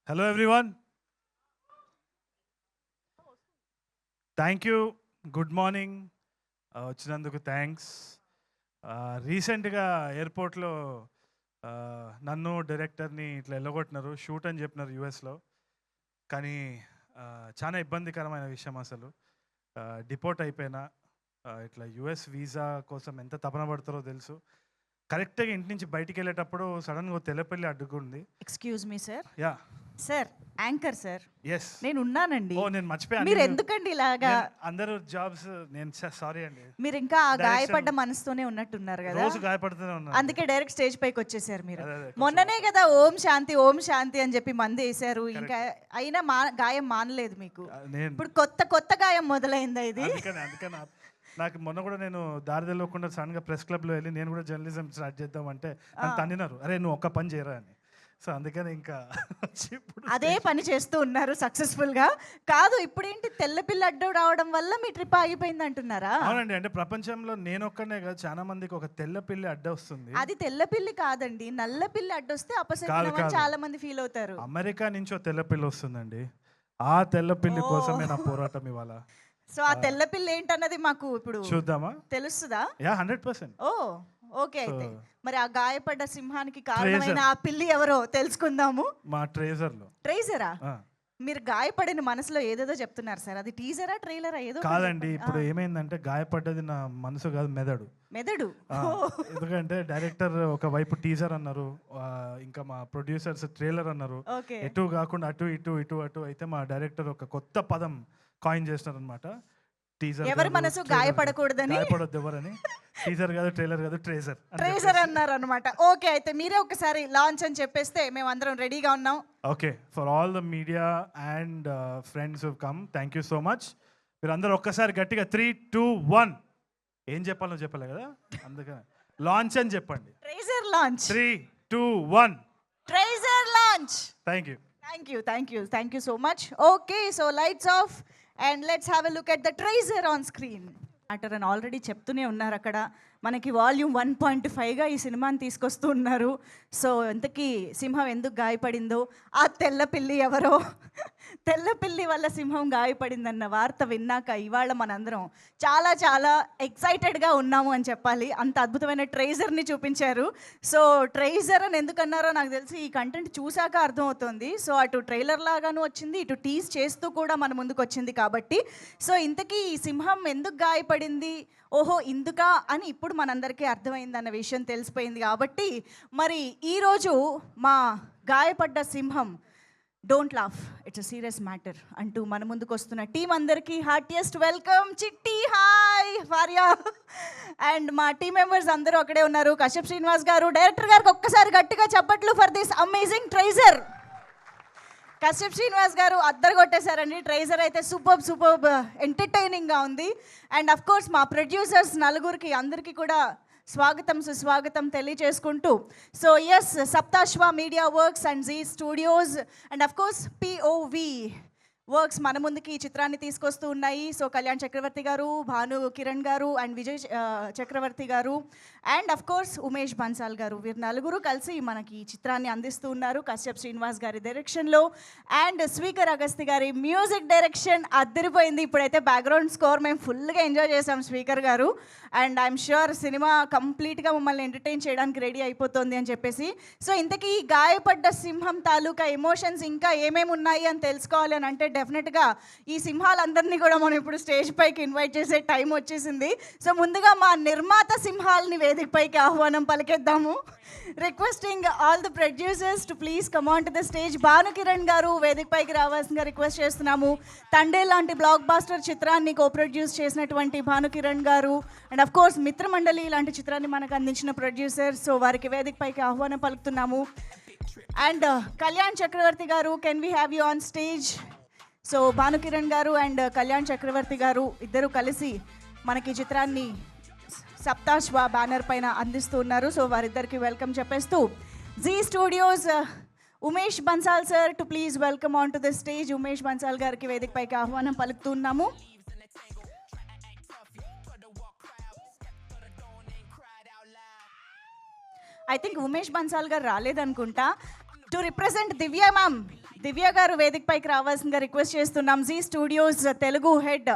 Hello everyone. Thank you. Good morning. వచ్చినందుకు thanks. రీసెంట్గా ఎయిర్పోర్ట్లో నన్ను డైరెక్టర్ని ఇట్లా వెళ్ళగొట్టినారు, షూట్ అని చెప్పినారు యూఎస్లో. కానీ చాలా ఇబ్బందికరమైన విషయం. అసలు డిపోర్ట్ అయిపోయినా ఇట్లా యుఎస్ వీసా కోసం ఎంత తపన పడతారో తెలుసు. కరెక్ట్గా ఇంటి నుంచి బయటికి వెళ్ళేటప్పుడు సడన్గా తెల్లపల్లి అడ్డుకుంది. Excuse me sir. Yeah sir, anchor sir. Yes, నేను ఉన్నానండి. ఓ నేను మర్చిపోయాను. మీరు ఎందుకండి ఇలాగా? అందరూ జాబ్స్, నేను సారీ అండి. మీరు ఇంకా ఆ గాయపడ్డ మనసుతోనే ఉన్నట్టున్నారు కదా. రోజు గాయపడుతూనే ఉన్నారు. అందుకే డైరెక్ట్ స్టేజ్ పైకి వచ్చేసారు మీరు. మొన్ననే కదా ఓం శాంతి ఓం శాంతి అని చెప్పి మంది వేసారు. ఇంకా అయినా గాయం మానలేదు మీకు. ఇప్పుడు కొత్త గాయం మొదలైందా ఇది? అందుకని నాకు మొన్న కూడా నేను దారి తెలియకుండా సడన్గా ప్రెస్ క్లబ్లో వెళ్ళి నేను కూడా జర్నలిజం స్టార్ట్ చేద్దామంటే నన్ను తన్నినారు, అరే నువ్వు ఒక్క పని చేయరా అని. సో అందుకని ఇంకా అదే పని చేస్తూ ఉన్నారు సక్సెస్ఫుల్ గా. కాదు, ఇప్పుడేంటి తెల్లపిల్లి అడ్డు రావడం వల్ల మీ ట్రిప్ ఆగిపోయింది అంటున్నారా? అవునండి, అంటే ప్రపంచంలో నేను ఒక్కనే కాదు, చాలా మందికి ఒక తెల్లపిల్లి అడ్డు వస్తుంది. అది తెల్లపిల్లి కాదండి, నల్లపిల్లి అడ్డొస్తే అపశకునం చాలా మంది ఫీల్ అవుతారు. అమెరికా నుంచి ఒక తెల్లపిల్లి వస్తుందండి. ఆ తెల్లపిల్లి కోసమే నా పోరాటం ఇవాళ. సో ఆ తెల్లపిల్లి ఏంటన్నది మాకు ఇప్పుడు చూద్దామా? తెలుస్తుందా? 100%. ఓ ఓకే. అయితే మరి ఆ గాయపడ్డ సింహానికి కారణమైన ఆ పిల్లి ఎవరో తెలుసుకుందాము. మా ట్రేజరా? మీరు గాయపడిన మనసులో ఏదేదో చెప్తున్నారు సార్. అది టీజరా ట్రైలరా? ఏదో కాదండి. ఇప్పుడు ఏమైందంటే గాయపడ్డది నా మనసు కాదు, మెదడు. ఎందుకంటే డైరెక్టర్ ఒక వైపు టీజర్ అన్నారు, ఇంకా మా ప్రొడ్యూసర్స్ ట్రైలర్ అన్నారు. ఎటు కాకుండా అటు ఇటు ఇటు అటు అయితే మా డైరెక్టర్ ఒక కొత్త పదం కాయిన్ చేస్తున్నారు అనమాట. టీజర్ ఎవరి మనసు గాయపడకూడదని, గాయపడొద్దు ఎవరని. టీజర్ కాదు, ట్రైలర్ కాదు, ట్రేజర్ అన్నారు అనమాట. ఓకే, అయితే మీరే ఒకసారి లాంచ్ అని చెప్పేస్తే మేము అందరం రెడీగా ఉన్నాం. Okay, for all the media and friends who come, thank you so much. మీరు అందరూ ఒక్కసారి గట్టిగా 3, 2, 1 ఏం చెప్పాలో చెప్పలే కదా, అందుకని లాంచ్ అని చెప్పండి. Treasure launch. 3, 2, 1 treasure launch. Thank you. Thank you so much. Okay, so lights off and let's have a look at the trailer on screen. Matter అని ఆల్రెడీ చెప్తూనే ఉన్నారు అక్కడ. మనకి వాల్యూమ్ 1.5గా ఈ సినిమాని తీసుకొస్తూ ఉన్నారు. సో ఇంతకీ సింహం ఎందుకు గాయపడిందో, ఆ తెల్లపిల్లి ఎవరో, తెల్లపిల్లి వల్ల సింహం గాయపడిందన్న వార్త విన్నాక ఇవాళ మనందరం చాలా చాలా ఎక్సైటెడ్గా ఉన్నాము అని చెప్పాలి. అంత అద్భుతమైన ట్రైజర్ని చూపించారు. సో ట్రైజర్ అని ఎందుకన్నారో నాకు తెలిసి ఈ కంటెంట్ చూశాక అర్థమవుతుంది. సో అటు ట్రైలర్ లాగాను వచ్చింది, ఇటు టీజ్ చేస్తూ కూడా మన ముందుకు వచ్చింది కాబట్టి. సో ఇంతకీ ఈ సింహం ఎందుకు గాయపడింది, ఓహో ఇందుకా అని ఇప్పుడు మనందరికీ అర్థమైందన్న విషయం తెలిసిపోయింది. కాబట్టి మరి ఈరోజు మా గాయపడ్డ సింహం don't laugh, it's a serious matter అంటూ మన ముందుకు వస్తున్న టీం అందరికీ హార్టియెస్ట్ వెల్కమ్. చిట్టి, హాయ్, భార్య అండ్ మా టీం మెంబర్స్ అందరూ అక్కడే ఉన్నారు. కశ్యప్ శ్రీనివాస్ గారు, డైరెక్టర్ గారికి ఒక్కసారి గట్టిగా చప్పట్లు for this amazing teaser. Kashyap Srinivas గారు అద్దరు కొట్టేశారండి. ట్రైజర్ అయితే సూపర్ ఎంటర్టైనింగ్గా ఉంది. అండ్ అఫ్ కోర్స్ మా ప్రొడ్యూసర్స్ నలుగురికి అందరికీ కూడా స్వాగతం సుస్వాగతం తెలియజేసుకుంటూ, so yes, Saptaswa media works and Zee studios and of course POV works మన ముందుకి ఈ చిత్రాన్ని తీసుకొస్తూ ఉన్నాయి. సో కళ్యాణ్ చక్రవర్తి గారు, భాను కిరణ్ గారు అండ్ విజయ్ చక్రవర్తి గారు and of course Umesh Bansal గారు, వీరు నలుగురు కలిసి మనకి ఈ చిత్రాన్ని అందిస్తూ ఉన్నారు. కశ్యప్ శ్రీనివాస్ గారి డైరెక్షన్లో అండ్ స్పీకర్ అగస్తి గారి మ్యూజిక్ డైరెక్షన్ అద్దరిపోయింది. ఇప్పుడైతే బ్యాక్గ్రౌండ్ స్కోర్ మేము ఫుల్గా ఎంజాయ్ చేసాం స్పీకర్ గారు. అండ్ ఐఎమ్ ష్యూర్ సినిమా కంప్లీట్గా మమ్మల్ని ఎంటర్టైన్ చేయడానికి రెడీ అయిపోతుంది అని చెప్పేసి. సో ఇంతకీ గాయపడ్డ సింహం తాలూకా ఎమోషన్స్ ఇంకా ఏమేమి ఉన్నాయి అని తెలుసుకోవాలి అని అంటే డెఫినెట్గా ఈ సింహాలందరినీ కూడా మనం ఇప్పుడు స్టేజ్ పైకి ఇన్వైట్ చేసే టైం వచ్చేసింది. సో ముందుగా మా నిర్మాత సింహాలని వేదిక పైకి ఆహ్వానం పలికేద్దాము. Requesting all the producers to please come on to the stage. Bhanu Kiran గారు వేదిక పైకి రావాల్సిందిగా రిక్వెస్ట్ చేస్తున్నాము. తండే లాంటి బ్లాక్ బాస్టర్ చిత్రాన్ని కో ప్రొడ్యూస్ చేసినటువంటి భాను కిరణ్ గారు అండ్ అఫ్ కోర్స్ మిత్రమండలి లాంటి చిత్రాన్ని మనకు అందించిన ప్రొడ్యూసర్. సో వారికి వేదిక పైకి ఆహ్వానం పలుకుతున్నాము. అండ్ కళ్యాణ్ చక్రవర్తి గారు, can we have you on stage? So Bhanu Kiran గారు అండ్ కళ్యాణ్ చక్రవర్తి గారు ఇద్దరు కలిసి మనకి చిత్రాన్ని సప్తాశ్వ బ్యానర్ పైన అందిస్తూ ఉన్నారు. సో వారిద్దరికి వెల్కమ్ చెప్పేస్తూ Zee studios Umesh Bansal sir to please welcome on to the stage. Umesh Bansal గారికి వేదిక పైకి ఆహ్వానం పలుకుతున్నాము. ఐ థింక్ ఉమేష్ బన్సాల్ గారు రాలేదనుకుంటా. To represent Divya ma'am, Divya గారు వేదికపైకి రావాల్సిందిగా రిక్వెస్ట్ చేస్తున్నాం. జీ స్టూడియోస్ తెలుగు హెడ్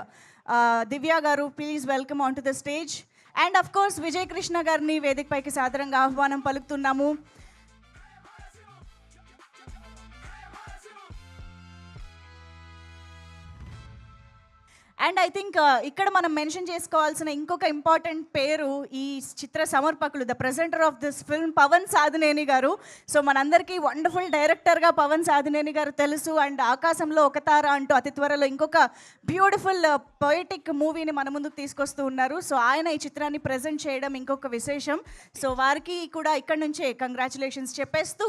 దివ్య గారు, please welcome on to the stage. And of course Vijay Krishna గారిని వేదికపైకి సాదరంగా ఆహ్వానం పలుకుతున్నాము. అండ్ ఐ థింక్ ఇక్కడ మనం మెన్షన్ చేసుకోవాల్సిన ఇంకొక ఇంపార్టెంట్ పేరు ఈ చిత్ర సమర్పకులు, the presenter of this film, Pavan Sadhineni గారు. సో మనందరికీ వండర్ఫుల్ డైరెక్టర్గా పవన్ సాధినేని గారు తెలుసు. అండ్ ఆకాశంలో ఒక తార అంటూ అతి త్వరలో ఇంకొక బ్యూటిఫుల్ పొయిటిక్ మూవీని మన ముందుకు తీసుకొస్తూ ఉన్నారు. సో ఆయన ఈ చిత్రాన్ని ప్రజెంట్ చేయడం ఇంకొక విశేషం. సో వారికి కూడా ఇక్కడ నుంచే కంగ్రాచులేషన్స్ చెప్పేస్తూ,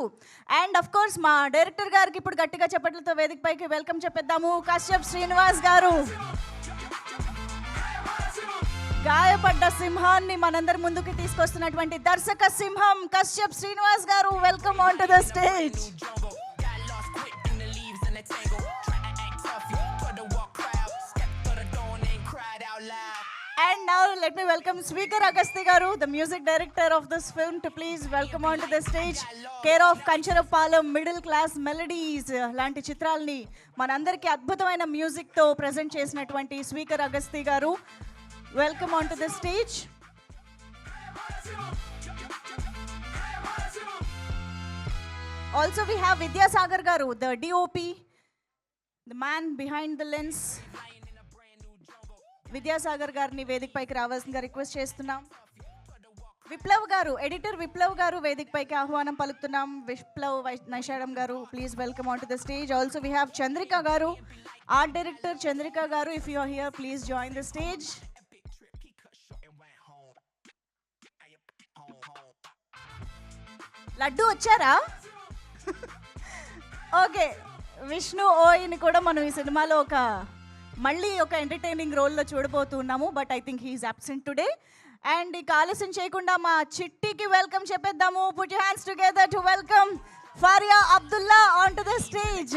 అండ్ అఫ్ కోర్స్ మా డైరెక్టర్ గారికి ఇప్పుడు గట్టిగా చెప్పట్లతో వేదికపైకి వెల్కమ్ చెప్పేద్దాము. కశ్యప్ శ్రీనివాస్ గారు, గాయపడ్డ సింహాన్ని మనందరి ముందుకు తీసుకొస్తున్నటువంటి దర్శక సింహం కశ్యప్ శ్రీనివాస్ గారు, welcome on to the stage. And now let me welcome Sweekar Agasti garu, the music director of this film, to please welcome onto the stage. Care of Kancharapalam Middle Class Melodies లాంటి చిత్రాల్ని మనందరికీ అద్భుతమైన music తో present చేసినటువంటి స్వీకర్ అగస్తి గారు, welcome onto the stage. Also we have Vidyasagar garu, the DOP, the man behind the lens. Vidyasagar గారిని వేదికపైకి రావాల్సిందిగా request చేస్తున్నాం. విప్లవ్ గారు, ఎడిటర్ విప్లవ్ గారు వేదికపైకి ఆహ్వానం పలుకుతున్నాం. విప్లవ్ నైషాడం గారు, please welcome on to the stage. Also we have Chandrika గారు, ఆర్ట్ డైరెక్టర్ చంద్రిక గారు, if you are here please join the stage. Laddu వచ్చారా? ఓకే, విష్ణు ఓయిని కూడా మనం ఈ సినిమాలో మళ్ళీ ఒక ఎంటర్టైనింగ్ రోల్లో చూడబోతున్నాము. But I think he's absent today. And ఇక ఆలస్యం చేయకుండా మా చిట్టికి వెల్కమ్ చెప్పేద్దాము. Put your hands together to welcome Faria Abdullah on to the stage.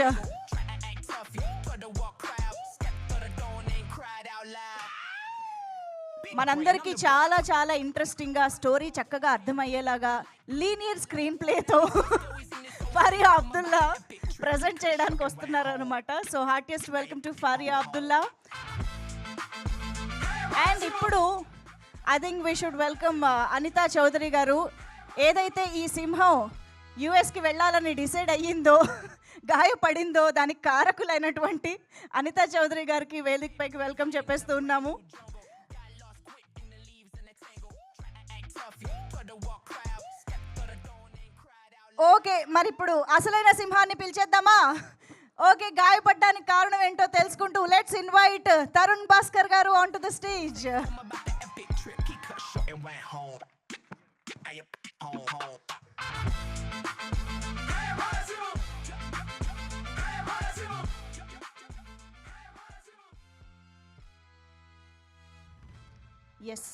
మనందరికీ చాలా చాలా ఇంట్రెస్టింగ్గా స్టోరీ చక్కగా అర్థమయ్యేలాగా లీనియర్ స్క్రీన్ ప్లేతో ఫారియా అబ్దుల్లా ప్రెజెంట్ చేయడానికి వస్తున్నారు అనమాట. So heartiest welcome to Faria Abdullah. And ఇప్పుడు I think we should welcome Anitha Chowdary గారు. ఏదైతే ఈ సింహం యుఎస్కి వెళ్ళాలని డిసైడ్ అయ్యిందో, గాయపడిందో, దానికి కారకులైనటువంటి అనితా చౌదరి గారికి వేదికపైకి వెల్కమ్ చెప్పేస్తూ ఉన్నాము. ఓకే, మరి ఇప్పుడు అసలైన సింహాన్ని పిలిచేద్దామా? ఓకే, గాయపడ్డానికి కారణం ఏంటో తెలుసుకుంటూ లెట్స్ ఇన్వైట్ తరుణ్ భాస్కర్ గారు on to the stage. Yes,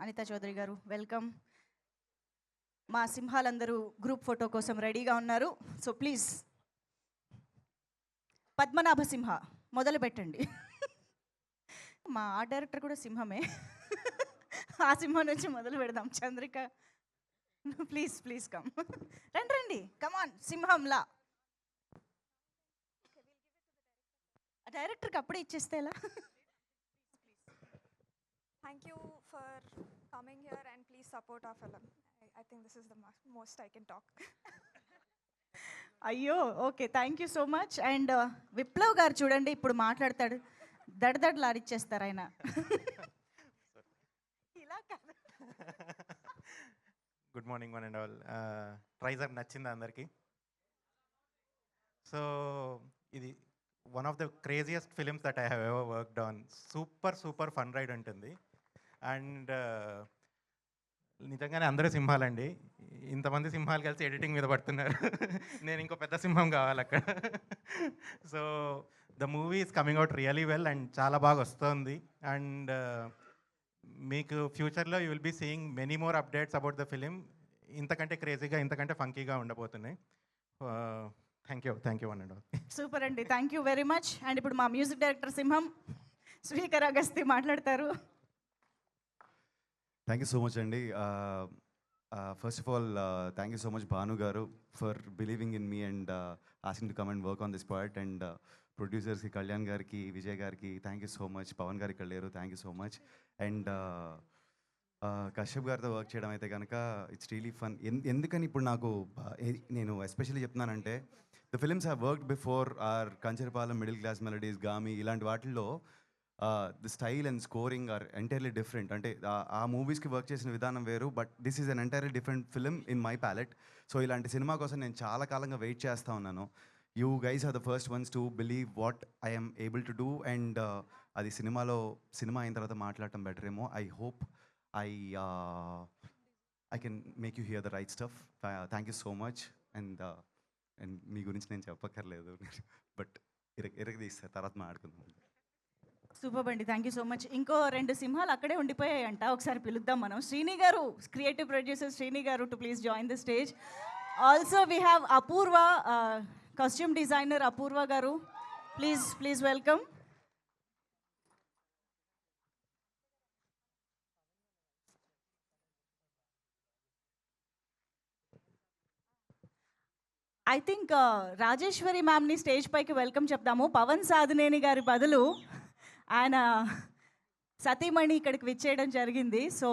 Anitha Chowdary గారు వెల్కమ్. మా సింహాలందరూ గ్రూప్ ఫోటో కోసం రెడీగా ఉన్నారు. సో ప్లీజ్ పద్మనాభ సింహ మొదలు పెట్టండి. మా ఆర్ట్ డైరెక్టర్ కూడా సింహమే. ఆ సింహం నుంచి మొదలు పెడదాం. చంద్రిక ప్లీజ్ ప్లీజ్ కమ్, రండి రండి, కమాన్, సింహంలా. డైరెక్టర్కి అప్పుడే ఇచ్చేస్తే ఎలా? Thank you for coming here and please support our film. I think this is the most I can talk. అయ్యో, okay, thank you so much. And Viplav గారు చూడండి, ఇప్పుడు మాట్లాడతాడు, దడదడలాడిచ్చేస్తారు ఆయన. ఇలా కాదు. Good morning one and all. Teaser నచ్చింది అందరికీ. సో ఇది one of the craziest films that I have ever worked on. Super fun ride ఉంటుంది. అండ్ నిజంగానే అందరూ సింహాలండి. ఇంతమంది సింహాలు కలిసి ఎడిటింగ్ మీద పడుతున్నారు. నేను ఇంకో పెద్ద సింహం కావాలి అక్కడ. So the movie is coming out really well and చాలా బాగా వస్తుంది. అండ్ మీకు ఫ్యూచర్లో you will be seeing many more updates about the film. ఇంతకంటే క్రేజీగా, ఇంతకంటే ఫంకీగా ఉండబోతున్నాయి. Thank you one and all. Super అండి, thank you very much. And ఇప్పుడు మా మ్యూజిక్ డైరెక్టర్ సింహం స్వీకర్ అగస్తి మాట్లాడతారు. థ్యాంక్ యూ సో మచ్ అండి. First of all, thank you so much, Bhanu Garu, for believing in me and asking to come and work on this part. And producers, ki Kalyan Garki, Vijay Garki, thank you so much. Pawan Gari Kalleru, thank you so much. And Kashyap గారితో work చేయడం అయితే కనుక it's really fun. ఎందుకని ఇప్పుడు నాకు నేను especially చెప్తున్నానంటే the films have worked before or Kancharapalem, middle class melodies, Gaami ఇలాంటి వాటిల్లో the style and scoring are entirely different. అంటే ఆ మూవీస్కి వర్క్ చేసిన విధానం వేరు, but this is an entirely different film in my palette. So ఇలాంటి సినిమా కోసం నేను చాలా కాలంగా వెయిట్ చేస్తూ ఉన్నాను. You guys are the first ones to believe what I'm able to do. And అది సినిమా అయిన తర్వాత మాట్లాడటం బెటర్ ఏమో. I hope I can make you hear the right stuff. Thank you so much. And మీ గురించి నేను చెప్పక్కర్లేదు, బట్ తీస్తారు తర్వాత మాట్లాడుకుందాం. సూపర్ అండి, థ్యాంక్ యూ సో మచ్. ఇంకో 2 సింహాలు అక్కడే ఉండిపోయాయంట, ఒకసారి పిలుద్దాం మనం. శ్రీని గారు, క్రియేటివ్ ప్రొడ్యూసర్ శ్రీని గారు, to please join the stage. Also we have Apoorva, costume designer Apoorva గారు. Please welcome. I think Rajeshwari మ్యామ్ని స్టేజ్ పైకి వెల్కమ్ చెప్దాము. పవన్ సాధనేని గారి బదులు ఆయన సతీమణి ఇక్కడికి విచ్చేయడం జరిగింది. సో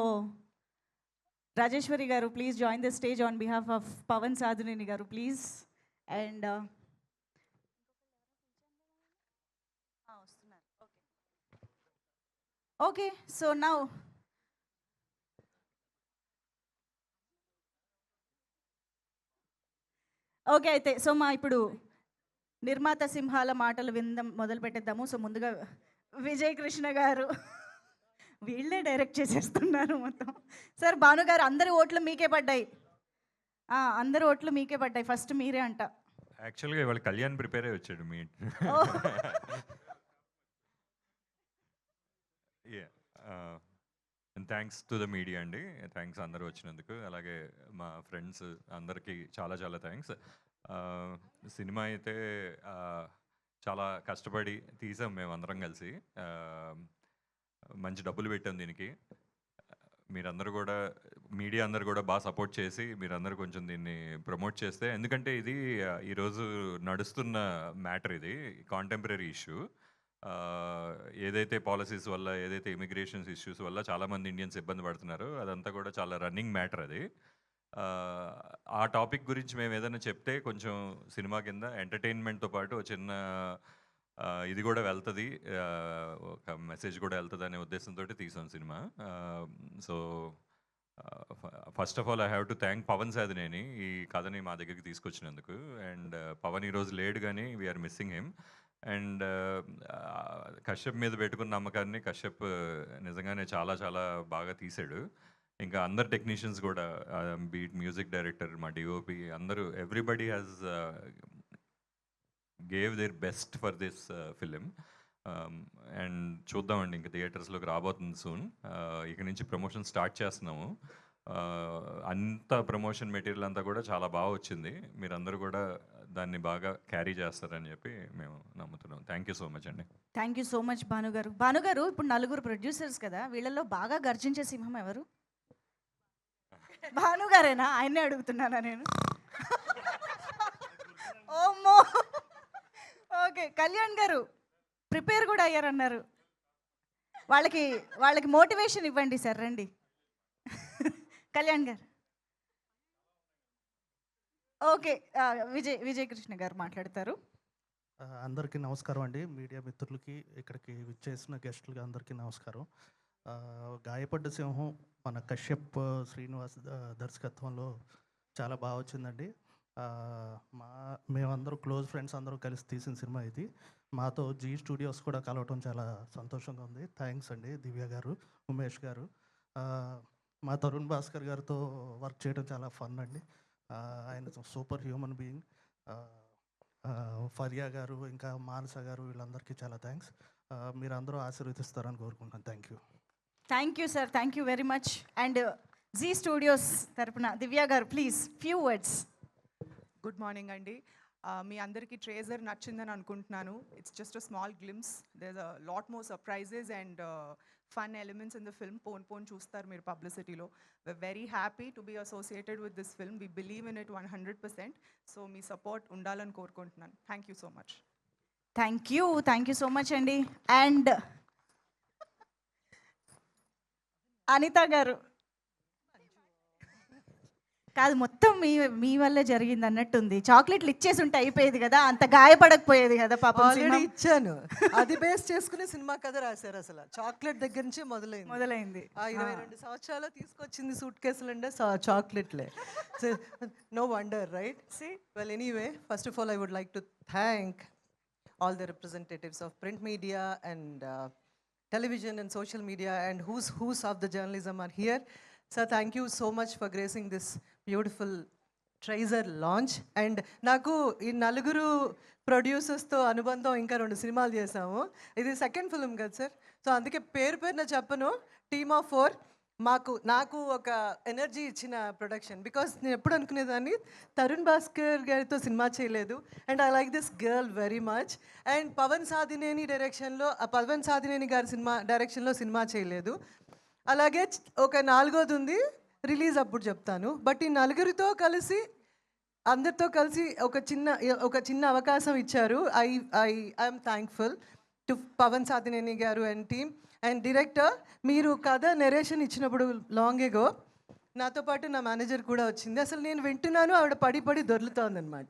రాజేశ్వరి గారు, please join the stage on behalf of Pavan Sadhaneni గారు, ప్లీజ్. అండ్ వస్తున్నారు. ఓకే, సో నౌ ఓకే అయితే సో ఇప్పుడు నిర్మాత సింహాల మాటలు విందాం, మొదలు పెట్టేద్దాము. సో ముందుగా విజయ్ కృష్ణ గారు, వీళ్ళే డైరెక్ట్ చేసేస్తున్నారు మొత్తం. సార్, భాను గారు, అందరి ఓట్లు మీకే పడ్డాయి. అందరి ఓట్లు మీకే పడ్డాయి, ఫస్ట్ మీరే అంట. యాక్చువల్గా ఇవాళ కళ్యాణ్ ప్రిపేర్ అయ్యి వచ్చాడు మీ థ్యాంక్స్ టు ద మీడియా అండి, థ్యాంక్స్ అందరూ వచ్చినందుకు. అలాగే మా ఫ్రెండ్స్ అందరికీ చాలా థ్యాంక్స్. సినిమా అయితే చాలా కష్టపడి తీసాం మేము అందరం కలిసి. మంచి డబ్బులు పెట్టాం దీనికి. మీరందరూ కూడా, మీడియా అందరూ కూడా బాగా సపోర్ట్ చేసి మీరందరూ కొంచెం దీన్ని ప్రమోట్ చేస్తే, ఎందుకంటే ఇది ఈరోజు నడుస్తున్న మ్యాటర్, ఇది కాంటెంపరీ ఇష్యూ. ఏదైతే పాలసీస్ వల్ల, ఏదైతే ఇమిగ్రేషన్స్ ఇష్యూస్ వల్ల చాలామంది ఇండియన్స్ ఇబ్బంది పడుతున్నారో అదంతా కూడా చాలా రన్నింగ్ మ్యాటర్ అది. ఆ టాపిక్ గురించి మేము ఏదైనా చెప్తే కొంచెం సినిమా కింద ఎంటర్టైన్మెంట్తో పాటు చిన్న ఇది కూడా వెళ్తుంది, ఒక మెసేజ్ కూడా వెళ్తుంది అనే ఉద్దేశంతో తీసాం సినిమా. So first of all I have to thank Pavan Sadhaneni ఈ కథని మా దగ్గరికి తీసుకొచ్చినందుకు. అండ్ పవన్ ఈరోజు లేడు, కానీ we are missing him. And Kashyap మీద పెట్టుకున్న నమ్మకాన్ని కశ్యప్ నిజంగానే చాలా బాగా తీసాడు. ఇంకా అందరు టెక్నీషియన్స్ కూడా, బీట్ మ్యూజిక్ డైరెక్టర్, మా డిఓపి, అందరూ everybody has gave their best for this film. And చూద్దామండి, ఇంకా థియేటర్స్లోకి రాబోతుంది సూన్. ఇక నుంచి ప్రమోషన్ స్టార్ట్ చేస్తున్నాము. అంత ప్రమోషన్ మెటీరియల్ అంతా కూడా చాలా బాగా వచ్చింది. మీరందరూ కూడా దాన్ని బాగా క్యారీ చేస్తారని చెప్పి మేము నమ్ముతున్నాం. థ్యాంక్ యూ సో మచ్ అండి. Thank you so much Bhanu గారు. భాను గారు, ఇప్పుడు 4 ప్రొడ్యూసర్స్ కదా, వీళ్ళలో బాగా గర్జించే సింహం ఎవరు? భాను గారేనా? ఆయన్నే అడుగుతున్నానా నేను? ఓమ్మో, ఓకే. కళ్యాణ్ గారు ప్రిపేర్ కూడా అయ్యారన్నారు. వాళ్ళకి మోటివేషన్ ఇవ్వండి సార్, రండి. కళ్యాణ్ గారు. ఓకే, విజయ్ కృష్ణ గారు మాట్లాడతారు. అందరికీ నమస్కారం అండి. మీడియా మిత్రులకి, ఇక్కడికి విచ్చేసిన గెస్టులకి అందరికీ నమస్కారం. గాయపడ్డ సింహం మన కశ్యప్ శ్రీనివాస్ దర్శకత్వంలో చాలా బాగా వచ్చిందండి. మేమందరూ క్లోజ్ ఫ్రెండ్స్ అందరూ కలిసి తీసిన సినిమా ఇది. మాతో జీ స్టూడియోస్ కూడా కలవటం చాలా సంతోషంగా ఉంది. థ్యాంక్స్ అండి దివ్య గారు, ఉమేష్ గారు. మా తరుణ్ భాస్కర్ గారితో వర్క్ చేయడం చాలా ఫన్ అండి. ఆయన సూపర్ హ్యూమన్ బీయింగ్. ఫరియా గారు, ఇంకా మానస గారు, వీళ్ళందరికీ చాలా థ్యాంక్స్. మీరు అందరూ ఆశీర్వదిస్తారని కోరుకుంటున్నాను. Thank you sir, thank you very much. And Zee studios తరపున దివ్య గారు, please few words. Good morning అండి. మీ అందరికీ ట్రేజర్ నచ్చిందని అనుకుంటున్నాను. It's just a small glimpse. There a lot more surprises and fun elements in the film. Pon చూస్తారు మీరు పబ్లిసిటీలో. We're very happy to be associated with this film. We believe in it 100%. So me support ఉండాలని కోరుకుంటున్నాను. Thank you so much. Thank you so much అండి. And Anitha గారు కాదు, మొత్తం మీ వల్లే జరిగింది అన్నట్టుంది. చాక్లెట్లు ఇచ్చేసి ఉంటే అయిపోయేది కదా, అంత గాయపడకపోయేది కదా పాపం. ఆల్రెడీ ఇచ్చాను, అది బేస్ చేసుకుని సినిమా కథ రాశారు. అసలు చాక్లెట్ దగ్గర నుంచే మొదలైంది. ఆ 22 సంవత్సరాలు తీసుకొచ్చింది సూట్ కేసులు అంటే చాక్లెట్లే. No wonder, right? Well, anyway, first of all I would like to thank all the representatives of print media and television and social media and who's of the journalism are here. So thank you so much for gracing this beautiful trailer launch. And నాకు ఈ నలుగురు ప్రొడ్యూసర్స్తో అనుబంధం, ఇంకా 2 సినిమాలు చేసాము. ఇది second film కదా sir, so అందుకే పేరున చెప్పను. టీమ్ ఆఫ్ 4 నాకు ఒక ఎనర్జీ ఇచ్చిన ప్రొడక్షన్. బికాస్ నేను ఎప్పుడు అనుకునేదాన్ని తరుణ్ భాస్కర్ గారితో సినిమా చేయలేదు, and I like this girl very much. And Pavan Sadhineni గారి డైరెక్షన్లో సినిమా చేయలేదు. అలాగే ఒక 4వది ఉంది, రిలీజ్ అప్పుడు చెప్తాను. బట్ ఈ నలుగురితో కలిసి, అందరితో కలిసి ఒక చిన్న అవకాశం ఇచ్చారు. I'm thankful to Pavan Sadhineni గారు అండ్ టీమ్. అండ్ డైరెక్టర్, మీరు కథ నెరేషన్ ఇచ్చినప్పుడు లాంగ్ ఎగో నాతో పాటు నా మేనేజర్ కూడా వచ్చింది. అసలు నేను వింటున్నాను, ఆవిడ పడి దొర్లుతోందనమాట.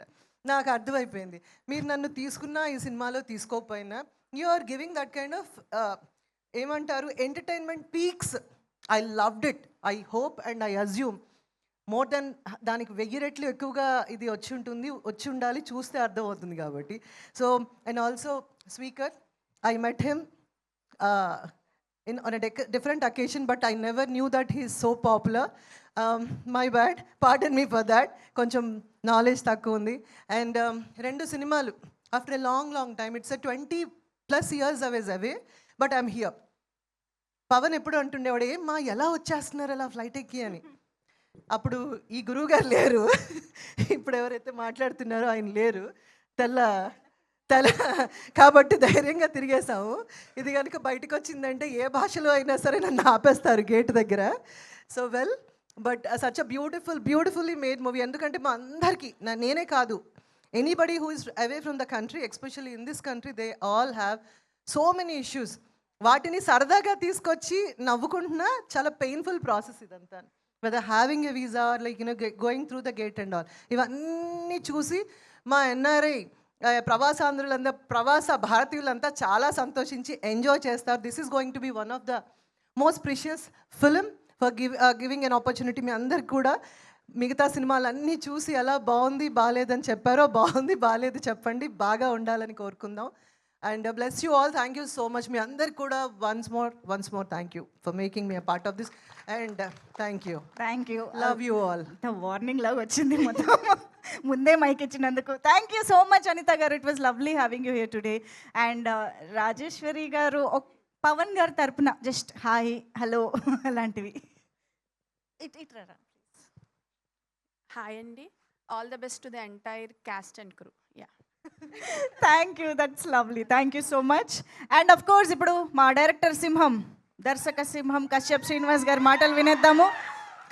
నాకు అర్థమైపోయింది, మీరు నన్ను తీసుకున్నా ఈ సినిమాలో తీసుకోకపోయినా, you are giving that kind of ఏమంటారు, entertainment peaks. I loved it. I hope and I assume more than దానికి 1000 రెట్లు ఎక్కువగా ఇది వచ్చి ఉండాలి, చూస్తే అర్థమవుతుంది కాబట్టి. So and also speaker, I met him on a different occasion, but I never knew that he is so popular. My bad, pardon me for that. కొంచెం నాలెడ్జ్ తక్కువ ఉంది. అండ్ 2 సినిమాలు after a long time, it's 20+ years I was away, but I'm here. Pavan ఎప్పుడు అంటుండేవాడు, ఏమ్మా ఎలా వచ్చేస్తున్నారు అలా ఫ్లైట్ ఎక్కి అని. అప్పుడు ఈ గురువు గారు లేరు, ఇప్పుడు ఎవరైతే మాట్లాడుతున్నారో ఆయన లేరు, కాబట్టి ధైర్యంగా తిరిగేసాము. ఇది కనుక బయటకు వచ్చిందంటే ఏ భాషలో అయినా సరే నన్ను ఆపేస్తారు గేట్ దగ్గర. So well, but such a beautifully made movie. ఎందుకంటే మా అందరికీ, నేనే కాదు, anybody who is away from the country, especially in this country, they all have so many issues. వాటిని సరదాగా తీసుకొచ్చి నవ్వుకుంటున్నా, చాలా పెయిన్ఫుల్ ప్రాసెస్ ఇదంతా. Whether having a visa or like going through the gate and all, ఇవన్నీ చూసి మా NRI ప్రవాస భారతీయులంతా చాలా సంతోషించి ఎంజాయ్ చేస్తారు. This is going to be one of the most precious film for giving an opportunity. మీ అందరికి కూడా మిగతా సినిమాలన్నీ చూసి ఎలా బాగుంది బాగాలేదని చెప్పారో, బాగుంది బాగాలేదు చెప్పండి, బాగా ఉండాలని కోరుకుందాం. And bless you all. Thank you so much. మీ అందరికి కూడా once more thank you for making me a part of this. And thank you, love you all. Warning లాగా వచ్చింది మొత్తం, ముందే మైక్ ఇచ్చినందుకు. Thank you so much Anitha గారు. It was lovely having you here today. And Rajeshwari గారు, పవన్ గారి తరపున just hi, hello అలాంటివి. ఇట్రా. హాయ్ అండి, all the best to the entire caste and crew. Thank you, that's lovely. Thank you so much. And of course ఇప్పుడు మా director సింహం, దర్శక సింహం కశ్యప్ శ్రీనివాస్ గారి మాటలు వినేద్దాము.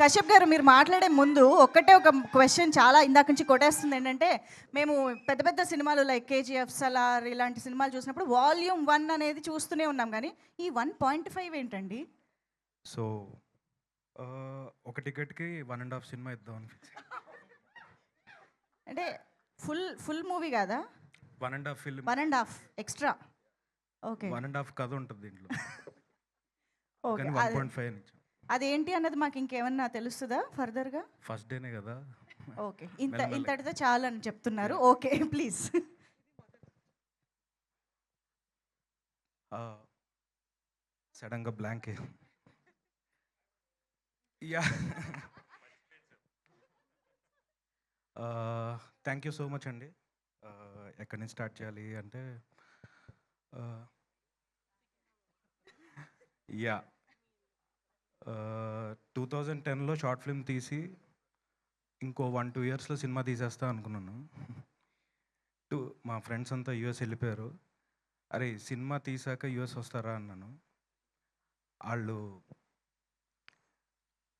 కశ్యప్ గారు, మీరు మాట్లాడే ముందు ఒక క్వశ్చన్ చాలా ఇందాక నుంచి కొట్టేస్తుంది. ఏంటంటే, మేము పెద్ద సినిమాలు లైక్ KGF, సలార్ ఇలాంటి సినిమాలు చూసినప్పుడు వాల్యూమ్ 1 అనేది చూస్తూనే ఉన్నాం, కానీ ఈ 1.5 ఏంటండి? సో ఒక టికెట్కి 1.5 సినిమా ఇద్దాం అని ఫిక్స్. అంటే ఫుల్ మూవీ కాదా? 1.5 ఫిల్మ్, 1.5 ఎక్స్ట్రా. ఓకే, 1.5 కథ ఉంటుంది దీంట్లో. ఓకే, 1.5 నుంచి అదేంటి అన్నది మాకు ఇంకేమన్నా తెలుస్తుందా ఫర్దర్గా? ఫస్ట్ డేనే కదా. ఓకే, ఇంతటితో చాలా అని చెప్తున్నారు. Okay, please. సడన్గా blank. Yeah, thank you so much అండి. ఎక్కడి నుంచి స్టార్ట్ చేయాలి అంటే, యా 2010లో షార్ట్ ఫిల్మ్ తీసి ఇంకో 1-2 ఇయర్స్లో సినిమా తీసేస్తా అనుకున్నాను. మా ఫ్రెండ్స్ అంతా యూఎస్ వెళ్ళిపోయారు. అరే సినిమా తీసాక యూఎస్ వస్తారా అన్నాను. వాళ్ళు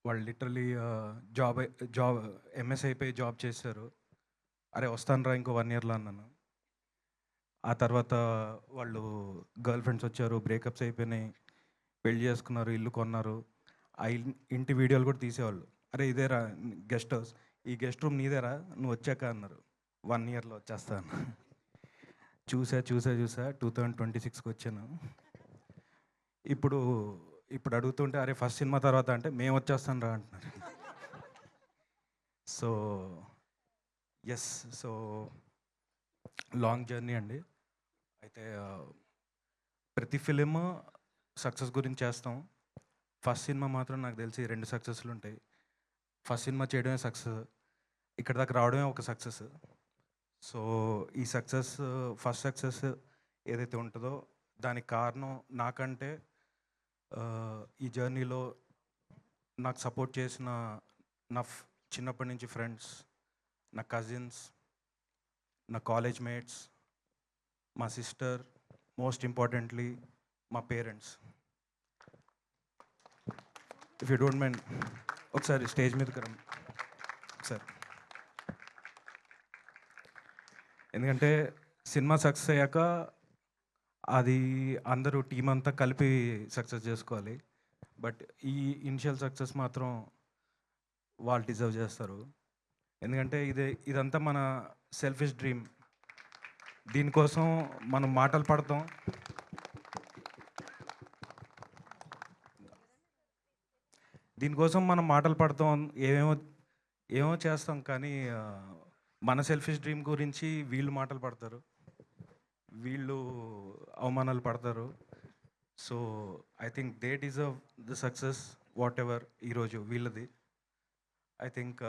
వాళ్ళు లిటరలీ జాబ్ జాబ్ ఎంఎస్ అయిపోయి జాబ్ చేశారు. అరే వస్తానురా ఇంకో 1 ఇయర్లో అన్నాను. ఆ తర్వాత వాళ్ళు గర్ల్ ఫ్రెండ్స్ వచ్చారు, బ్రేకప్స్ అయిపోయినాయి, పెళ్లి చేసుకున్నారు, ఇల్లు కొన్నారు. ఆ ఇంటి వీడియోలు కూడా తీసేవాళ్ళు. అరే ఇదేరా గెస్ట్ హౌస్, ఈ గెస్ట్ రూమ్ నీదేరా, నువ్వు వచ్చాక అన్నారు. 1 ఇయర్లో వచ్చేస్తాను. చూసా 2026కి వచ్చాను. ఇప్పుడు అడుగుతుంటే అరే ఫస్ట్ సినిమా తర్వాత అంటే మేము వచ్చేస్తాను రా అంటున్నారు. So yes, so long journey అండి. అయితే ప్రతి ఫిలిం సక్సెస్ గురించి చేస్తాం. ఫస్ట్ సినిమా మాత్రం నాకు తెలిసి 2 సక్సెస్లు ఉంటాయి. ఫస్ట్ సినిమా చేయడమే సక్సెస్, ఇక్కడ దాకా రావడమే ఒక సక్సెస్. సో ఈ సక్సెస్, ఫస్ట్ సక్సెస్ ఏదైతే ఉంటుందో దానికి కారణం నాకంటే ఈ జర్నీలో నాకు సపోర్ట్ చేసిన నా చిన్నప్పటి నుంచి ఫ్రెండ్స్, నా కజిన్స్, నా కాలేజ్ మేట్స్, మా సిస్టర్, మోస్ట్ ఇంపార్టెంట్లీ మా parents. If you don't mind ఒకసారి స్టేజ్ మీదకి రండి ఒకసారి. ఎందుకంటే సినిమా సక్సెస్ అయ్యాక అది అందరూ టీం అంతా కలిపి సక్సెస్ చేసుకోవాలి. బట్ ఈ ఇనిషియల్ సక్సెస్ మాత్రం వాళ్ళు డిజర్వ్ చేస్తారు. ఎందుకంటే ఇదంతా మన సెల్ఫిష్ డ్రీమ్. దీనికోసం మనం మాటలు పడతాం, ఏమేమో చేస్తాం, కానీ మన సెల్ఫిష్ డ్రీమ్ గురించి వీళ్ళు మాటలు పడతారు, వీళ్ళు అవమానాలు పడతారు. So I think they deserve the success whatever ఈరోజు వీళ్ళది. ఐ థింక్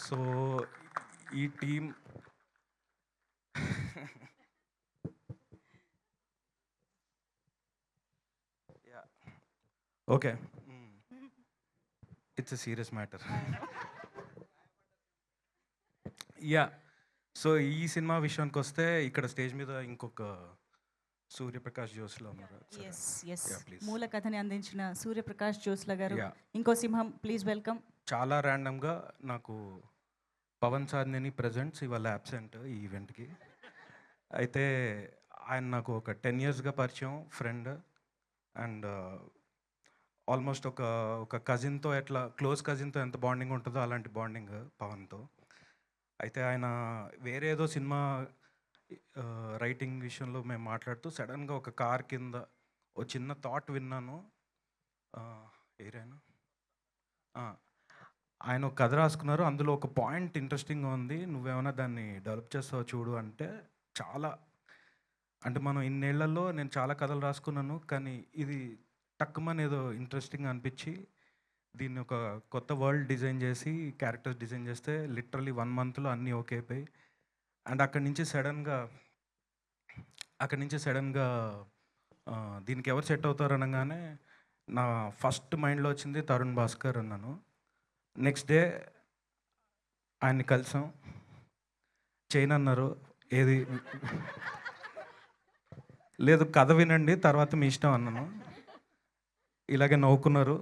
సో ఈ team okay, it's a serious matter. Yeah, so ఈ సినిమా విషయానికి వస్తే ఇక్కడ స్టేజ్ మీద ఇంకొక సూర్యప్రకాష్ జోస్లా ఉన్నారు. Yes yes, Yeah, please. మూల కథని అందించిన సూర్యప్రకాష్ జోస్లా గారు, Yeah. ఇంకో సింహం, ప్లీజ్ వెల్కమ్. చాలా ర్యాండమ్గా నాకు పవన్ సాధ్నేని ప్రజెంట్స్ ఇవాళ అబ్సెంట్ ఈ ఈవెంట్కి. అయితే ఆయన నాకు ఒక 10 yearsగా పరిచయం, ఫ్రెండ్, అండ్ ఆల్మోస్ట్ ఒక కజిన్తో ఎట్లా క్లోజ్ కజిన్తో ఎంత బాండింగ్ ఉంటుందో అలాంటి బాండింగ్ పవన్తో. అయితే ఆయన వేరే ఏదో సినిమా రైటింగ్ విషయంలో మేము మాట్లాడుతూ సడన్గా ఒక కార్ కింద ఒక చిన్న థాట్ విన్నాను. ఏరైనా ఆయన ఒక కథ రాసుకున్నారు, అందులో ఒక పాయింట్ ఇంట్రెస్టింగ్గా ఉంది, నువ్వేమైనా దాన్ని డెవలప్ చేస్తావు చూడు అంటే. చాలా అంటే మనం ఇన్నేళ్లలో నేను చాలా కథలు రాసుకున్నాను, కానీ ఇది టక్కుమని ఏదో ఇంట్రెస్టింగ్ అనిపించి దీన్ని ఒక కొత్త వరల్డ్ డిజైన్ చేసి క్యారెక్టర్స్ డిజైన్ చేస్తే లిటరలీ 1 monthలో అన్నీ ఓకే అయిపోయి. అండ్ అక్కడి నుంచి సడన్గా దీనికి ఎవరు సెట్ అవుతారు అనగానే నా ఫస్ట్ మైండ్లో వచ్చింది తరుణ్ భాస్కర్ అన్నాను. నెక్స్ట్ డే ఆయన్ని కలిసాం, చైన్ అన్నారు, ఏది లేదు కథ వినండి తర్వాత మీ ఇష్టం అన్నాను. ఇలాగే నవ్వుకున్నారు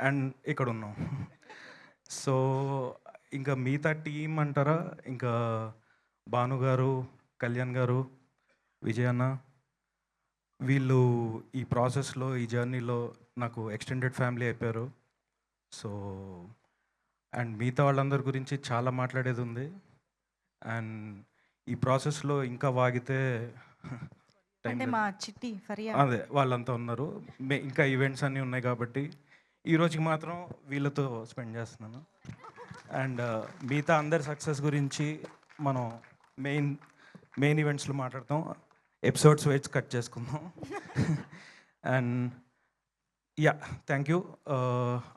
అండ్ ఇక్కడ ఉన్నాం. సో ఇంకా మిగతా టీం అంటారా, ఇంకా భాను గారు, కళ్యాణ్ గారు, విజయ్ అన్న, వీళ్ళు ఈ ప్రాసెస్లో, ఈ జర్నీలో నాకు ఎక్స్టెండెడ్ ఫ్యామిలీ అయిపోయారు. సో అండ్ మిగతా వాళ్ళందరి గురించి చాలా మాట్లాడేది ఉంది. అండ్ ఈ ప్రాసెస్లో ఇంకా వాగితే అంటే మా చిట్టి ఫరియా, అదే వాళ్ళంతా ఉన్నారు. ఇంకా ఈవెంట్స్ అన్నీ ఉన్నాయి కాబట్టి ఈ రోజుకి మాత్రం వీళ్ళతో స్పెండ్ చేస్తున్నాను. అండ్ మిగతా అందరి సక్సెస్ గురించి మనం మెయిన్ ఈవెంట్స్లో మాట్లాడతాం, ఎపిసోడ్స్ వైజ్ కట్ చేసుకుందాం. అండ్ యా, థ్యాంక్ యూ,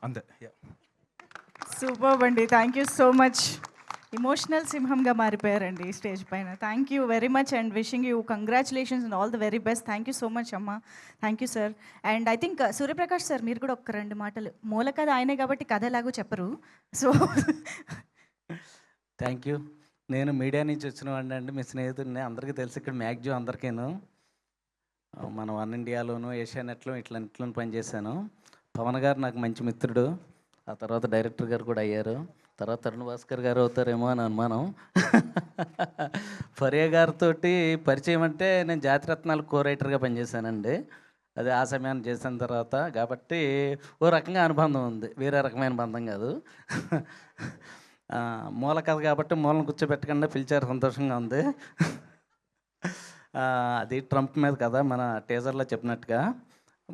అంతే. యా, సూపర్ అండి, thank you so much. Emotional సింహంగా మారిపోయారండి స్టేజ్ పైన. Thank you very much and wishing you congratulations and all the very best. Thank you so much అమ్మ, thank you sir. And I think Suryaprakash sir మీరు కూడా ఒక 2 మాటలు, మూల కథ ఆయనే కాబట్టి కథ ఎలాగో చెప్పరు. So thank you. నేను మీడియా నుంచి వచ్చిన వాడిని అండి, మీ స్నేహితుడిని, అందరికీ తెలుసు ఇక్కడ మ్యాక్సిమం అందరికీను. మన వన్ ఇండియాలోను ఏషియానెట్లో ఇట్లా పనిచేశాను. పవన్ గారు నాకు మంచి మిత్రుడు. ఆ తర్వాత డైరెక్టర్ గారు కూడా అయ్యారు. తర్వాత తరుణ్ భాస్కర్ గారు అవుతారేమో అని అనుమానం. ఫరియా గారితో పరిచయం అంటే నేను జాతిరత్నాలు కో రైటర్గా పనిచేశానండి. అది ఆ సమయాన్ని చేసిన తర్వాత కాబట్టి ఓ రకంగా అనుబంధం ఉంది, వేరే రకమైన బంధం కాదు. మూల కథ కాబట్టి మూలను కూర్చోబెట్టకుండా పిలిచారు, సంతోషంగా ఉంది. అది ట్రంప్ మీద కథ, మన టీజర్లో చెప్పినట్టుగా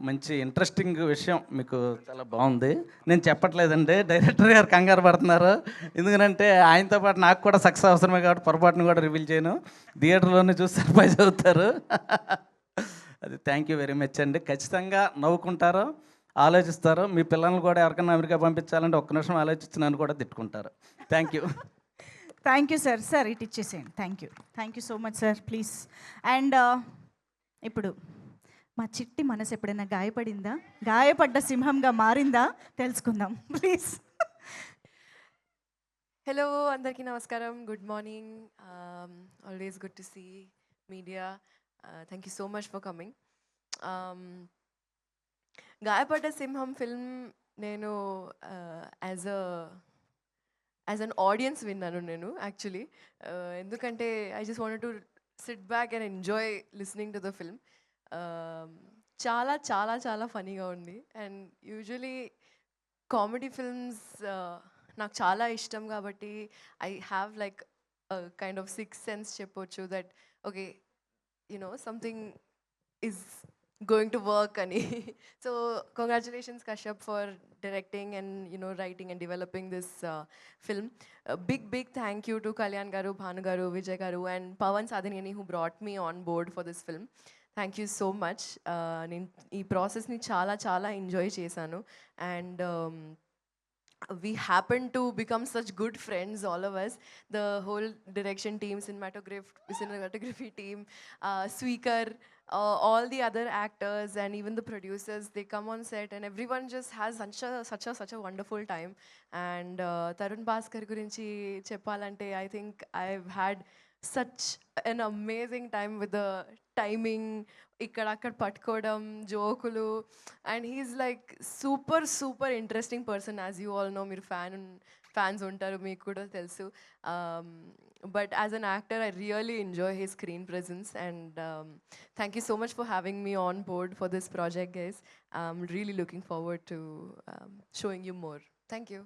మంచి ఇంట్రెస్టింగ్ విషయం. మీకు చాలా బాగుంది. నేను చెప్పట్లేదండి, డైరెక్టర్ గారు కంగారు పడుతున్నారు. ఎందుకంటే ఆయనతో పాటు నాకు కూడా సక్సెస్ అవసరమే కాబట్టి పొరపాటును కూడా రివీల్ చేయను. థియేటర్లోనే చూసి సర్ప్రైజ్ అవుతారు. అది థ్యాంక్ యూ వెరీ మచ్ అండి. ఖచ్చితంగా నవ్వుకుంటారు, ఆలోచిస్తారు. మీ పిల్లల్ని కూడా ఎవరికైనా అమెరికా పంపించాలంటే ఒక్క నిమిషం ఆలోచించి నన్ను కూడా తిట్టుకుంటారు. Thank you. Thank you sir. Sir ఇటు ఇచ్చేసేయండి. Thank you so much sir. Please. And ఇప్పుడు మా చిట్టి మనసు ఎప్పుడైనా గాయపడిందా, గాయపడ్డ సింహంగా మారిందా తెలుసుకుందాం ప్లీజ్. హలో, అందరికీ నమస్కారం, good morning. Always good to see media. Thank you so much for coming. గాయపడ్డ సింహం ఫిల్మ్ నేను యాజ్ అన్ ఆడియన్స్ విన్నాను నేను యాక్చువల్లీ. ఎందుకంటే I just wanted to SIT back and enjoy listening to the film. చాలా చాలా చాలా ఫనీగా ఉంది. అండ్ యూజువలీ కామెడీ ఫిల్మ్స్ నాకు చాలా ఇష్టం కాబట్టి I have like kind of six sense చెప్పొచ్చు that okay something is going to work ani. So congratulations Kashyap for directing and writing and developing this film. A big thank you to Kalyan garu, Bhanu garu, Vijay garu and Pawan Sadhaneni who brought me on board for this film. Thank you so much. నేను ఈ ప్రాసెస్ని చాలా enjoy చేశాను. And we happen to become such good friends, all of us, the whole direction team, cinematography team, Sweekar, all the other actors and even the producers, they come on set and everyone just has such a wonderful time. And Tarun Bhaskar gurinchi cheppalante, I think I've had such an amazing time with the timing, ikkada patkodam, jokulu, and he's like super interesting person. As you all know, meer fans untaru, meeku kuda telusu. But as an actor, I really enjoy his screen presence. And thank you so much for having me on board for this project, guys. I'm really looking forward to showing you more. Thank you.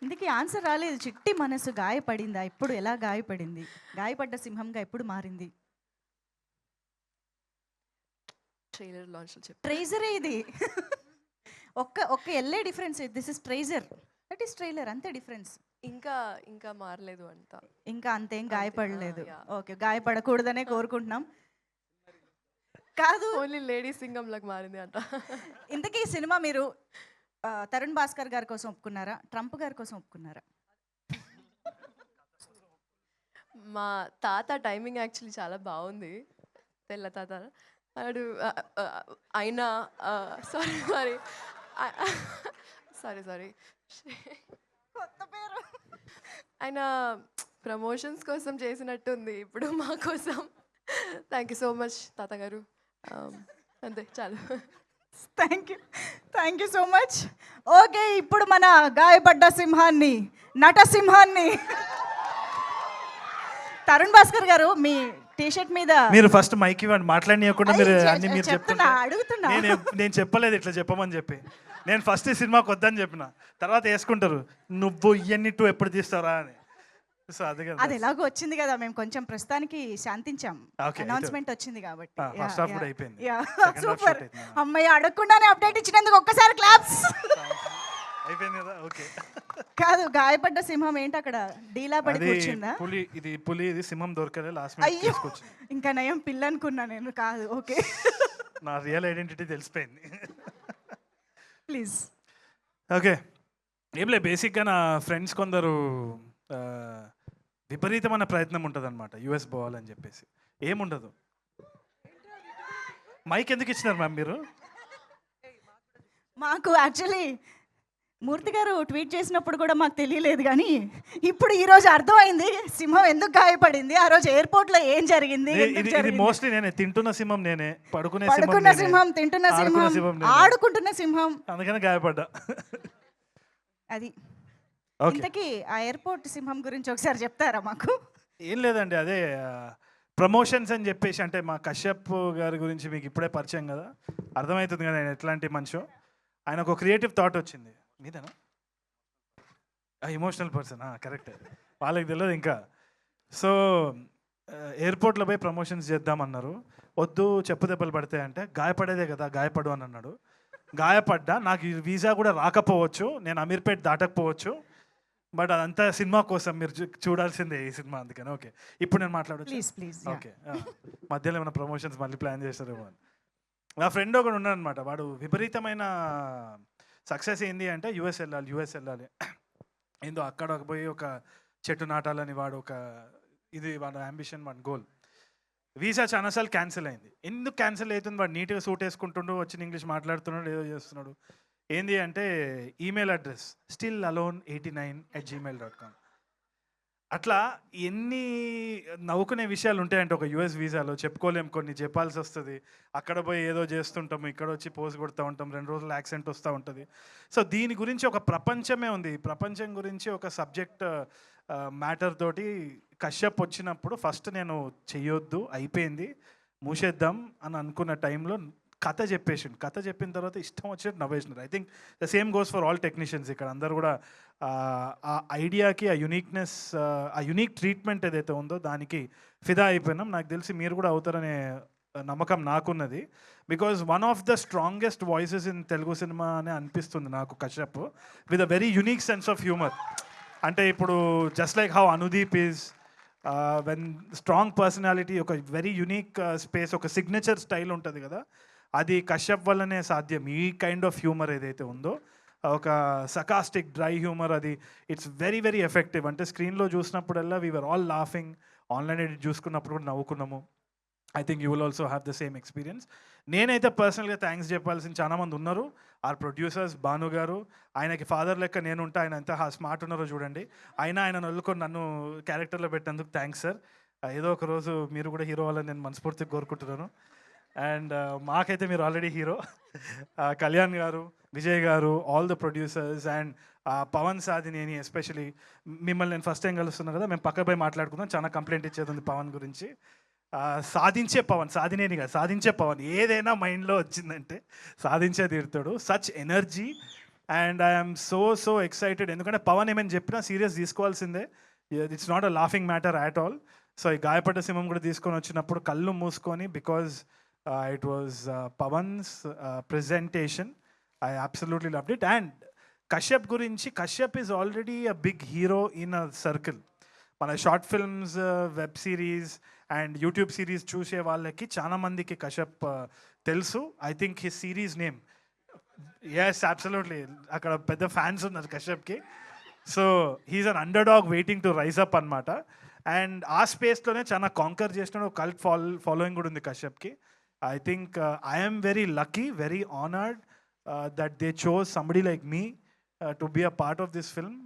ఇందుకు answer రాలేదు. చిట్టి మనసు గాయపడిందా, ఇప్పుడు ఎలా గాయపడింది, గాయపడ్డ సింహంగా ఎప్పుడు మారింది? Trailer launch ట్రైజరే ఇది. ఒక్క ఎల్లే difference. This is trizer, that is trailer, అంతే డిఫరెన్స్. ఇంకా మారలేదు అంత, ఇంకా అంతేం గాయపడలేదు. ఓకే, గాయపడకూడదనే కోరుకుంటున్నాం. కాదు, ఓన్లీ లేడీ సింగం లాగా మారింది అంట. ఇంతకీ ఈ సినిమా మీరు తరుణ్ భాస్కర్ గారి కోసం ఒప్పుకున్నారా, ట్రంప్ గారి కోసం ఒప్పుకున్నారా? మా తాత టైమింగ్ యాక్చువల్లీ చాలా బాగుంది. తెల్ల తాత అడు అయినా సారీ కొత్త పేరు. ఆయన ప్రమోషన్స్ కోసం చేసినట్టుంది ఇప్పుడు మా కోసం. థ్యాంక్ యూ సో మచ్ తాతగారు. అంతే చాలు. Thank you so much. Okay, ఇప్పుడు మన గాయపడ్డ సింహాన్ని, నటసింహాన్ని తరుణ్ భాస్కర్ గారు, మీ టీషర్ట్ మీద మీరు ఫస్ట్ మైక్ ఇవ్వండి, మాట్లాడనీయకుండా మీరు అన్ని మీరు అడుగుతున్నా. నేను చెప్పలేదు ఇట్లా చెప్పమని చెప్పి. నేను ఫస్ట్ ఈ సినిమాకి వద్దని చెప్పిన, తర్వాత వేసుకుంటారు నువ్వు ఇవన్నీ టూ ఎప్పుడు తీస్తారా అని. సో అది ఎలాగో వచ్చింది కదా, మేము కొంచెం ప్రస్తుతానికి శాంతించాం. అనౌన్స్మెంట్ వచ్చింది కాబట్టి ఫస్ట్ హాఫ్ కూడా అయిపోయింది. సూపర్. అమ్మయ్య, అడగకుండానే అప్డేట్ ఇచ్చినందుకు ఒక్కసారి క్లాప్స్. అయిపోయింది కదా. ఓకే. కాదు, గాయపడ్డ సింహం ఏంటి అక్కడ డీలా పడి కూర్చుందా? పులి ఇది సింహం దొరకలే, లాస్ట్ మినిట్ తీసుకొచ్చింది. ఇంకా నయం పిల్ల అనుకున్నా నేను. కాదు, ఓకే. నా రియల్ ఐడెంటిటీ తెలిసిపోయింది. ప్లీజ్. ఓకే, ఏం లేదు, బేసిక్గా నా ఫ్రెండ్స్ కొందరు విపరీతమైన ప్రయత్నం ఉంటుంది అనమాట యూఎస్ పోవాలని చెప్పేసి. ఏముండదు. మైక్ ఎందుకు ఇచ్చినారు మ్యామ్ మీరు? మాకు యాక్చువల్లీ మూర్తి గారు ట్వీట్ చేసినప్పుడు కూడా మాకు తెలియలేదు కానీ ఇప్పుడు ఈ రోజు అర్థమైంది సింహం ఎందుకు గాయపడింది, ఆ రోజు ఎయిర్పోర్ట్ లో ఏం జరిగింది, ఎందుకు ఇది జరిగింది. మోస్ట్లీ నేనే తింటున్న సింహం నేనే, పడుకునే పడుకున్న సింహం సింహం, తింటున్న ఆడుకున్న సింహం, సింహం నేనే. ఆడుకుంటున్న సింహం, అందుకని గాయపడ్డా. అది. ఓకే, ఇంతకీ ఆ ఎయిర్పోర్ట్ సింహం గురించి ఒకసారి చెప్తారా మాకు? ఏం లేదండి, అదే ప్రమోషన్స్ అని చెప్పేసి, అంటే మా కశ్యప్ గారి గురించి మీకు ఇప్పుడే పరిచయం కదా, అర్థమవుతుంది కదా ఆయన ఎట్లాంటి మనిషి. ఆయనకు ఒక క్రియేటివ్ థాట్ వచ్చింది. మీదేనా? ఎమోషనల్ పర్సన్, కరెక్ట్, వాళ్ళకి తెలియదు ఇంకా. సో ఎయిర్పోర్ట్లో పోయి ప్రమోషన్స్ చేద్దామన్నారు. వద్దు, చెప్పు దెబ్బలు పడతాయి అంటే, గాయపడేదే కదా, గాయపడు అని అన్నాడు. గాయపడ్డా, నాకు ఈ వీసా కూడా రాకపోవచ్చు, నేను అమీర్పేట్ దాటకపోవచ్చు, బట్ అదంతా సినిమా కోసం, మీరు చూడాల్సిందే ఈ సినిమా, అందుకని. ఓకే, ఇప్పుడు నేను మాట్లాడచ్చు? Please please. ఓకే, మధ్యలో ఏమైనా ప్రమోషన్స్ మళ్ళీ ప్లాన్ చేస్తారేమో అని. నా ఫ్రెండ్ ఒకడు ఉన్నాడు అనమాట, వాడు విపరీతమైన సక్సెస్ ఏంది అంటే యూఎస్ వెళ్ళాలి ఏందో అక్కడ పోయి ఒక చెట్టు నాటాలని వాడు ఒక ఇది వాడు అంబిషన్, వాడి గోల్. వీసా చాలాసార్లు క్యాన్సిల్ అయింది. ఎందుకు క్యాన్సిల్ అవుతుంది? వాడు నీట్గా సూట్ వేసుకుంటుండు, వచ్చిన ఇంగ్లీష్ మాట్లాడుతున్నాడు, ఏదో చేస్తున్నాడు. ఏంది అంటే ఈమెయిల్ అడ్రస్ stillalone89@gmail.com. అట్లా ఎన్ని నవ్వుకునే విషయాలు ఉంటాయంటే ఒక యూఎస్ వీసాలో, చెప్పుకోలేం, కొన్ని చెప్పాల్సి వస్తుంది. అక్కడ పోయి ఏదో చేస్తుంటాము, ఇక్కడ వచ్చి పోజ్ కొడుతూ ఉంటాం, 2 రోజులు యాక్సెంట్ వస్తూ ఉంటుంది. సో దీని గురించి ఒక ప్రపంచమే ఉంది. ఈ ప్రపంచం గురించి ఒక సబ్జెక్ట్ మ్యాటర్ తోటి కశ్యప్ వచ్చినప్పుడు ఫస్ట్ నేను చెయ్యొద్దు, అయిపోయింది, మూసేద్దాం అని అనుకున్న టైంలో కథ చెప్పేసిండు. కథ చెప్పిన తర్వాత ఇష్టం వచ్చినట్టు నవ్వేసినారు. I think the same goes for all technicians. ఇక్కడ అందరు కూడా ఆ ఐడియాకి, ఆ యునిక్నెస్, ఆ యునిక్ ట్రీట్మెంట్ ఏదైతే ఉందో దానికి ఫిదా అయిపోయినాం. నాకు తెలిసి మీరు కూడా అవుతారనే నమ్మకం నాకున్నది. Because one of the strongest voices in Telugu cinema అనే అనిపిస్తుంది నాకు Kashyap, with a very unique sense of humour. అంటే ఇప్పుడు just like how Anudeep is when strong personality, ఒక వెరీ యునిక్ స్పేస్, ఒక సిగ్నేచర్ స్టైల్ ఉంటుంది కదా, అది కశ్యప్ వల్లనే సాధ్యం. ఈ కైండ్ ఆఫ్ హ్యూమర్ ఏదైతే ఉందో, ఒక సకాస్టిక్ డ్రై హ్యూమర్, అది ఇట్స్ వెరీ వెరీ ఎఫెక్టివ్. అంటే స్క్రీన్లో చూసినప్పుడల్లా we are all laughing, online edit చూసుకున్నప్పుడు కూడా నవ్వుకున్నాము. I think you will also have the same experience. నేనైతే పర్సనల్గా థ్యాంక్స్ చెప్పాల్సిన చాలామంది ఉన్నారు. ఆర్ ప్రొడ్యూసర్స్, భాను గారు, ఆయనకి ఫాదర్ లెక్క నేను ఉంటా, ఆయన ఎంత స్మార్ట్ ఉన్నారో చూడండి. ఆయన వదులుకొని నన్ను క్యారెక్టర్లో పెట్టినందుకు థ్యాంక్స్ సార్. ఏదో ఒక రోజు మీరు కూడా హీరో అవ్వాలని నేను మనస్ఫూర్తిగా కోరుకుంటున్నాను. అండ్ మాకైతే మీరు ఆల్రెడీ హీరో. కళ్యాణ్ గారు, విజయ్ గారు, all the producers, and Pavan Sadhineni especially. మిమ్మల్ని నేను ఫస్ట్ టైం కలుస్తున్నాను కదా, మేము పక్క పోయి మాట్లాడుకుందాం, చాలా కంప్లైంట్ ఇచ్చేది ఉంది పవన్ గురించి. సాధించే పవన్, సాధినేని కాదు, సాధించే పవన్. ఏదైనా మైండ్లో వచ్చిందంటే సాధించే తీరుతాడు. Such energy, and I'm so excited. ఎందుకంటే పవన్ ఏమైనా చెప్పినా సీరియస్ తీసుకోవాల్సిందే. It's not a laughing matter at all. So ఈ గాయపడ్డ సింహం కూడా తీసుకొని వచ్చినప్పుడు కళ్ళు మూసుకొని, because it was Pavan's presentation, I absolutely loved it. And Kashyap గురించి, Kashyap is already a big hero in a circle. మన short films, web series and YouTube series చూసే వాళ్ళకి చాలా మందికి కశ్యప్ తెలుసు. I think his series name, yes absolutely, అక్కడ పెద్ద fans ఉన్నారు కశ్యప్కి. So he's an underdog waiting to rise up అనమాట. అండ్ ఆ స్పేస్లోనే చాలా కాంకర్ చేసిన ఒక కల్ట్ ఫాలోయింగ్ కూడా ఉంది కశ్యప్కి. I think I'm very lucky, very honoured that they chose somebody like me to be a part of this film.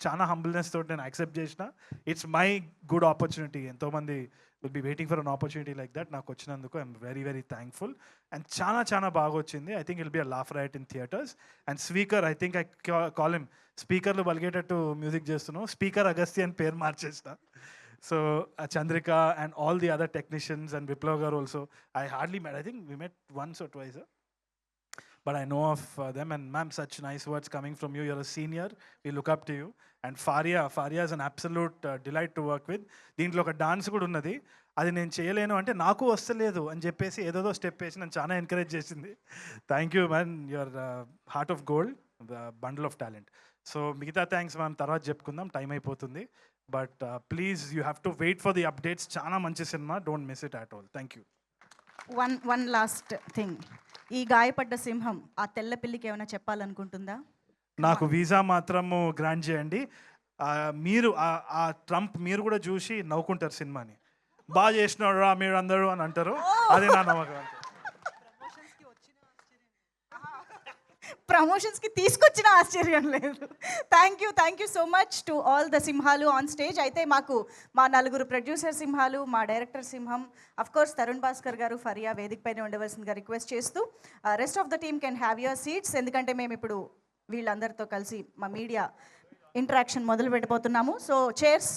చాలా హంబుల్నెస్ తోటి నేను యాక్సెప్ట్ చేసిన. It's my good opportunity. ఎంతోమంది will be waiting for an opportunity like that. నాకు వచ్చినందుకు I'm very thankful. And చాలా బాగా వచ్చింది. I think it'll be a laugh riot in theatres. And speaker, I think I call him, స్పీకర్లు బలిగేటట్టు music చేస్తున్నాం, speaker Agastya అని పేరు మార్చేసిన. So Chandrika and all the other technicians and Viplav గారు also, I hardly met, I think we met once or twice, but I know of them. And ma'am, such nice words coming from you. You're a senior, we look up to you. And Faria is an absolute delight to work with. దీంట్లో ఒక dance కూడా ఉన్నది, అది నేను చేయలేను అంటే నాకు వస్తలేదు అని చెప్పేసి ఏదో స్టెప్ వేసి నన్ను చాలా ఎంకరేజ్ చేసింది. Thank you man, your heart of gold, bundle of talent. So మిగతా థ్యాంక్స్ మనం తర్వాత చెప్పుకుందాం, టైం అయిపోతుంది. But please you have to wait for the updates. చాలా మంచి సినిమా, don't miss it at all. Thank you. One last thing, ఈ గాయపడ్డ సింహం ఆ తెల్ల పిల్లికి ఏమైనా చెప్పాలనుకుంటుందా? నాకు వీసా మాత్రము గ్రాంట్ చేయండి. మీరు ఆ ట్రంప్ మీరు కూడా చూసి నవ్వుకుంటారు సినిమాని, బాగా చేసినాడు రా మీరు అందరూ అని అంటారు. అదే నా నమ్మకం. ప్రమోషన్స్కి తీసుకొచ్చిన ఆశ్చర్యం లేదు. Thank you so much to all the సింహాలు ఆన్ స్టేజ్. అయితే మాకు మా నలుగురు ప్రొడ్యూసర్ సింహాలు, మా డైరెక్టర్ సింహం, అఫ్ కోర్స్ తరుణ్ భాస్కర్ గారు, ఫరియా వేదిక పైన ఉండవలసిందిగా రిక్వెస్ట్ చేస్తూ rest of the team can have your seats. ఎందుకంటే మేము ఇప్పుడు వీళ్ళందరితో కలిసి మా మీడియా ఇంటరాక్షన్ మొదలు పెట్టబోతున్నాము. So chairs